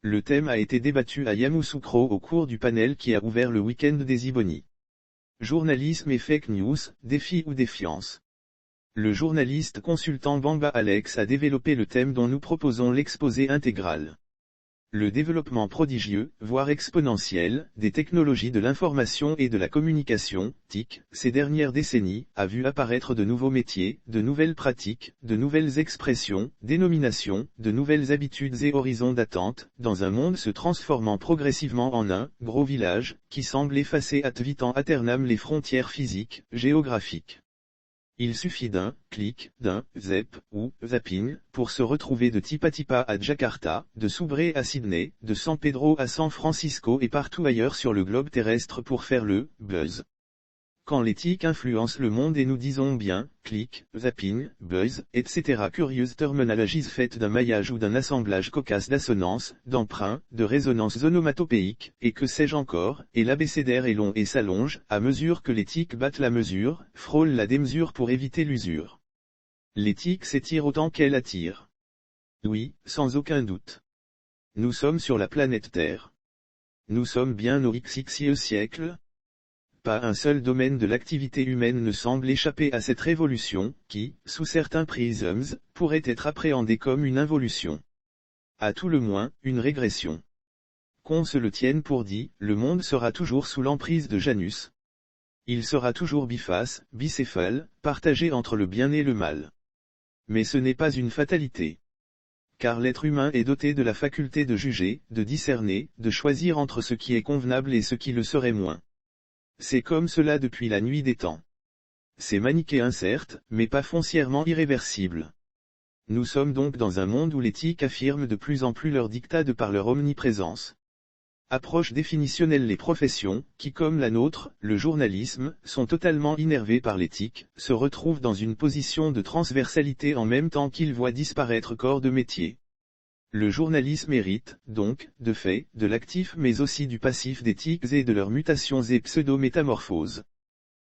Le thème a été débattu à Yamoussoukro au cours du panel qui a ouvert le week-end des Ibonnies. Journalisme et fake news, défi ou défiance. Le journaliste consultant Bamba Alex a développé le thème dont nous proposons l'exposé intégral. Le développement prodigieux, voire exponentiel, des technologies de l'information et de la communication, TIC, ces dernières décennies, a vu apparaître de nouveaux métiers, de nouvelles pratiques, de nouvelles expressions, dénominations, de nouvelles habitudes et horizons d'attente, dans un monde se transformant progressivement en un « gros village », qui semble effacer ad vitam aeternam les frontières physiques, géographiques. Il suffit d'un clic, d'un zep ou zapping pour se retrouver de Tipatipa à Jakarta, de Soubré à Sydney, de San Pedro à San Francisco et partout ailleurs sur le globe terrestre pour faire le buzz. Quand l'éthique influence le monde et nous disons bien, clic, zapping, buzz, etc. Curieuse terminologies faites d'un maillage ou d'un assemblage cocasse d'assonances, d'emprunts, de résonances onomatopéiques, et que sais-je encore, et l'abécédaire est long et s'allonge, à mesure que l'éthique batte la mesure, frôle la démesure pour éviter l'usure. L'éthique s'étire autant qu'elle attire. Oui, sans aucun doute. Nous sommes sur la planète Terre. Nous sommes bien au XXe siècle. Pas un seul domaine de l'activité humaine ne semble échapper à cette révolution, qui, sous certains prismes, pourrait être appréhendée comme une involution. À tout le moins, une régression. Qu'on se le tienne pour dit, le monde sera toujours sous l'emprise de Janus. Il sera toujours biface, bicéphale, partagé entre le bien et le mal. Mais ce n'est pas une fatalité. Car l'être humain est doté de la faculté de juger, de discerner, de choisir entre ce qui est convenable et ce qui le serait moins. C'est comme cela depuis la nuit des temps. C'est manichéen certes, mais pas foncièrement irréversible. Nous sommes donc dans un monde où l'éthique affirme de plus en plus leur dictat de par leur omniprésence. Approche définitionnelle les professions, qui comme la nôtre, le journalisme, sont totalement innervées par l'éthique, se retrouvent dans une position de transversalité en même temps qu'ils voient disparaître corps de métier. Le journalisme hérite, donc, de fait, de l'actif mais aussi du passif d'éthiques et de leurs mutations et pseudo-métamorphoses.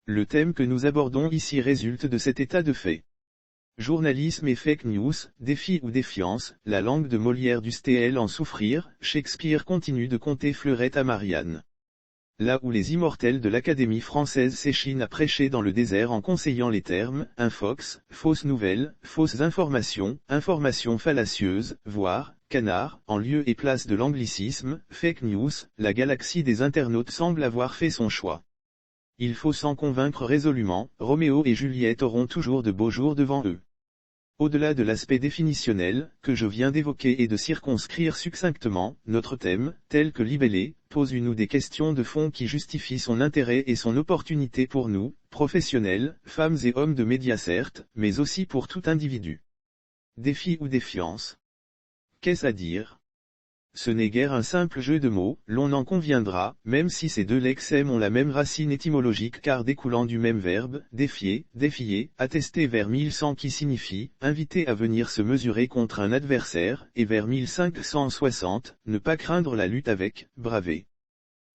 Le thème que nous abordons ici résulte de cet état de fait. Journalisme et fake news, défi ou défiance, la langue de Molière dust-elle en souffrir, Shakespeare continue de conter Fleurette à Marianne. Là où les immortels de l'Académie française s'échinent à prêcher dans le désert en conseillant les termes, infox, fausses nouvelles, fausses informations, informations fallacieuses, voire, canard, en lieu et place de l'anglicisme, fake news, la galaxie des internautes semble avoir fait son choix. Il faut s'en convaincre résolument, Roméo et Juliette auront toujours de beaux jours devant eux. Au-delà de l'aspect définitionnel, que je viens d'évoquer et de circonscrire succinctement, notre thème, tel que libellé, pose une ou des questions de fond qui justifient son intérêt et son opportunité pour nous, professionnels, femmes et hommes de médias certes, mais aussi pour tout individu. Défi ou défiance. Qu'est-ce à dire? Ce n'est guère un simple jeu de mots, l'on en conviendra, même si ces deux lexèmes ont la même racine étymologique car découlant du même verbe, défier, défier, attesté vers 1100 qui signifie, inviter à venir se mesurer contre un adversaire, et vers 1560, ne pas craindre la lutte avec, braver.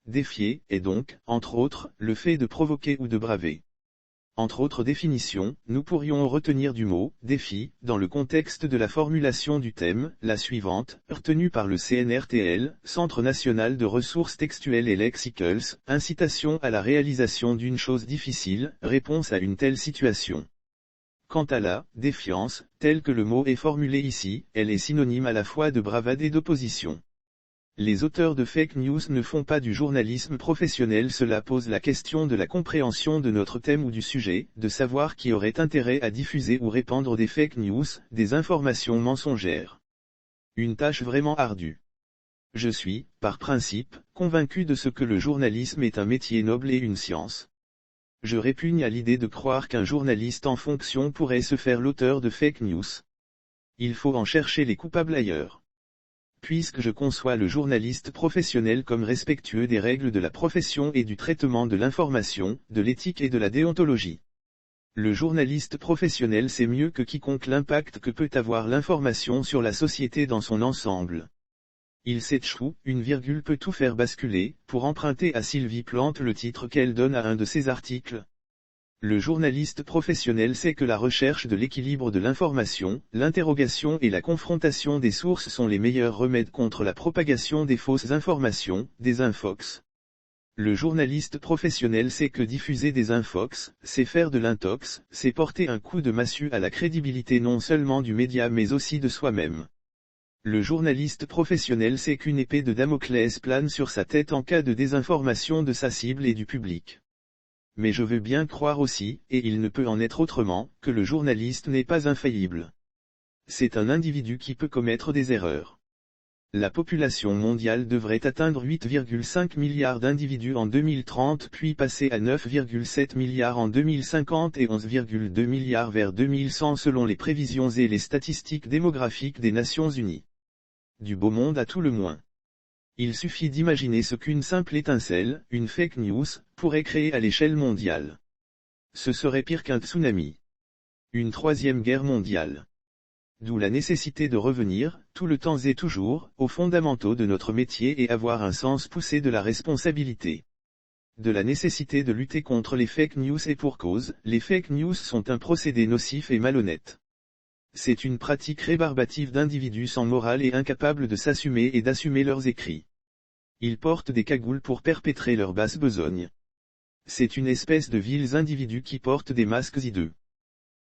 Défier, est donc, entre autres, le fait de provoquer ou de braver. Entre autres définitions, nous pourrions retenir du mot « défi » dans le contexte de la formulation du thème, la suivante, retenue par le CNRTL, Centre national de ressources textuelles et lexicales, incitation à la réalisation d'une chose difficile, réponse à une telle situation. Quant à la « défiance », telle que le mot est formulé ici, elle est synonyme à la fois de bravade et d'opposition. Les auteurs de fake news ne font pas du journalisme professionnel, cela pose la question de la compréhension de notre thème ou du sujet, de savoir qui aurait intérêt à diffuser ou répandre des fake news, des informations mensongères. Une tâche vraiment ardue. Je suis, par principe, convaincu de ce que le journalisme est un métier noble et une science. Je répugne à l'idée de croire qu'un journaliste en fonction pourrait se faire l'auteur de fake news. Il faut en chercher les coupables ailleurs. Puisque je conçois le journaliste professionnel comme respectueux des règles de la profession et du traitement de l'information, de l'éthique et de la déontologie. Le journaliste professionnel sait mieux que quiconque l'impact que peut avoir l'information sur la société dans son ensemble. Il sait une virgule peut tout faire basculer, pour emprunter à Sylvie Plante le titre qu'elle donne à un de ses articles. Le journaliste professionnel sait que la recherche de l'équilibre de l'information, l'interrogation et la confrontation des sources sont les meilleurs remèdes contre la propagation des fausses informations, des infox. Le journaliste professionnel sait que diffuser des infox, c'est faire de l'intox, c'est porter un coup de massue à la crédibilité non seulement du média mais aussi de soi-même. Le journaliste professionnel sait qu'une épée de Damoclès plane sur sa tête en cas de désinformation de sa cible et du public. Mais je veux bien croire aussi, et il ne peut en être autrement, que le journaliste n'est pas infaillible. C'est un individu qui peut commettre des erreurs. La population mondiale devrait atteindre 8,5 milliards d'individus en 2030 puis passer à 9,7 milliards en 2050 et 11,2 milliards vers 2100 selon les prévisions et les statistiques démographiques des Nations Unies. Du beau monde à tout le moins. Il suffit d'imaginer ce qu'une simple étincelle, une fake news, pourrait créer à l'échelle mondiale. Ce serait pire qu'un tsunami. Une troisième guerre mondiale. D'où la nécessité de revenir, tout le temps et toujours, aux fondamentaux de notre métier et avoir un sens poussé de la responsabilité. De la nécessité de lutter contre les fake news et pour cause, les fake news sont un procédé nocif et malhonnête. C'est une pratique rébarbative d'individus sans morale et incapables de s'assumer et d'assumer leurs écrits. Ils portent des cagoules pour perpétrer leur basse besogne. C'est une espèce de vils individus qui portent des masques hideux.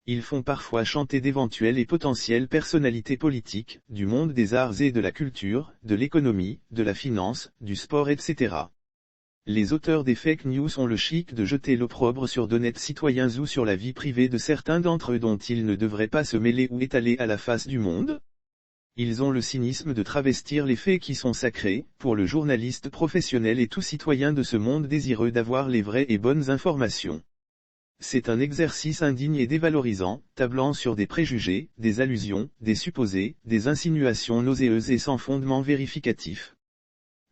Ils font parfois chanter d'éventuelles et potentielles personnalités politiques, du monde des arts et de la culture, de l'économie, de la finance, du sport etc. Les auteurs des fake news ont le chic de jeter l'opprobre sur d'honnêtes citoyens ou sur la vie privée de certains d'entre eux dont ils ne devraient pas se mêler ou étaler à la face du monde. Ils ont le cynisme de travestir les faits qui sont sacrés, pour le journaliste professionnel et tout citoyen de ce monde désireux d'avoir les vraies et bonnes informations. C'est un exercice indigne et dévalorisant, tablant sur des préjugés, des allusions, des supposés, des insinuations nauséeuses et sans fondement vérificatif.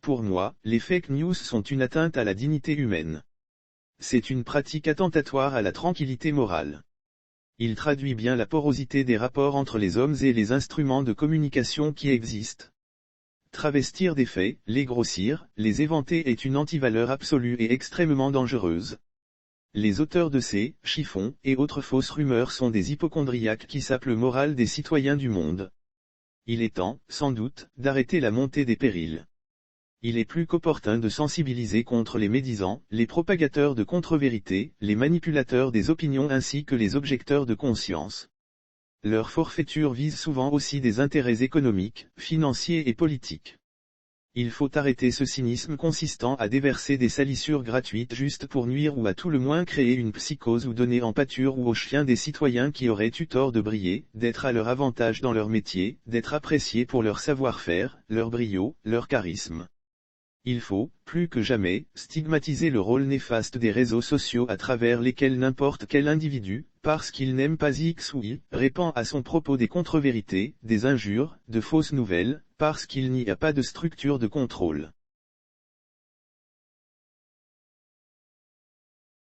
Pour moi, les fake news sont une atteinte à la dignité humaine. C'est une pratique attentatoire à la tranquillité morale. Il traduit bien la porosité des rapports entre les hommes et les instruments de communication qui existent. Travestir des faits, les grossir, les éventer est une antivaleur absolue et extrêmement dangereuse. Les auteurs de ces chiffons et autres fausses rumeurs sont des hypocondriaques qui sapent le moral des citoyens du monde. Il est temps, sans doute, d'arrêter la montée des périls. Il est plus qu'opportun de sensibiliser contre les médisants, les propagateurs de contre-vérités, les manipulateurs des opinions ainsi que les objecteurs de conscience. Leur forfaiture vise souvent aussi des intérêts économiques, financiers et politiques. Il faut arrêter ce cynisme consistant à déverser des salissures gratuites juste pour nuire ou à tout le moins créer une psychose ou donner en pâture ou aux chiens des citoyens qui auraient eu tort de briller, d'être à leur avantage dans leur métier, d'être appréciés pour leur savoir-faire, leur brio, leur charisme. Il faut, plus que jamais, stigmatiser le rôle néfaste des réseaux sociaux à travers lesquels n'importe quel individu, parce qu'il n'aime pas X ou Y, répand à son propos des contre-vérités, des injures, de fausses nouvelles, parce qu'il n'y a pas de structure de contrôle.